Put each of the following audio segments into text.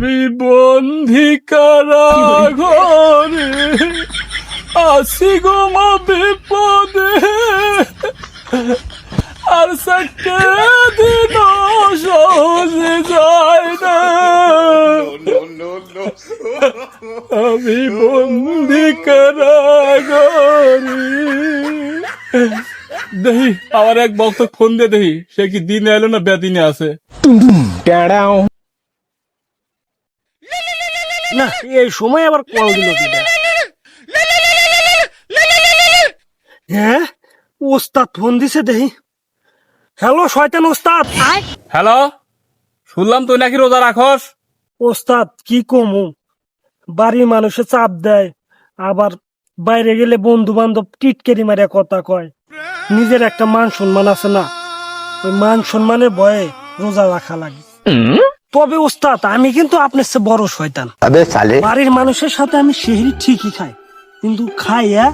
আমি বন্দি কারাগারে আসি গো মা বিপদে, আর সাথে দিন সহজে যায় না। আমি বন্দি কারাগারে। দেখি আমার এক বক্ত ফোন দিয়ে দেখি সে কি দিনে এলো না বেদিনে আছে। না এই সময় আবার কল দিল কিনা? হ্যাঁ ওস্তাদ ফোন দিছে দেখি। হ্যালো শয়তান ওস্তাদ। হ্যালো, শুনলাম তুই নাকি রোজা রাখস। ওস্তাদ কি কমু, বাড়ির মানুষে চাপ দেয়, আবার বাইরে গেলে বন্ধু বান্ধব টিটকেরি মারে কথা কয়। নিজের একটা মান সম্মান আছে না, ওই মান সম্মানের ভয়ে রোজা রাখা লাগে। তবে ওস্তাদ আমি কিন্তু আপনার চেয়ে বড় শয়তান। বাড়ির মানুষের সাথে আমি সেহরি ঠিকই খাই, কিন্তু খাইয়া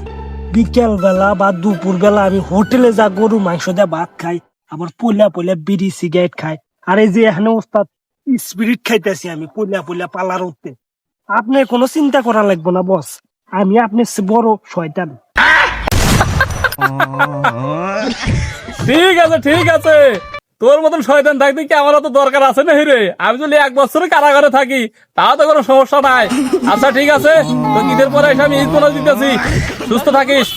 বিকেল বেলা বা দুপুর বেলা আমি হোটেলে যা গরু মাংস দিয়ে ভাত খাই, আবার পয়লা পয়লা বিড়ি সিগারেট খাই। আর এই যে এখানে ওস্তাদ স্পিরিট খাইতেছি আমি পয়লা পয়লা পালার উঠতে। আপনি কোনো চিন্তা করা লাগবে না বস, আমি আপনার চেয়ে বড় শয়তান। ঠিক আছে ঠিক আছে, তোর মতন শয়তান থাকতে কি আমার তো দরকার আছে না হিরে। আমি যদি 1 বছরে কারাগারে থাকি তাও তো কোনো সমস্যা নাই। আচ্ছা ঠিক আছে, তো ঈদের পরে এসে আমি ঈদ বোনাস দিতেছি। সুস্থ থাকিস।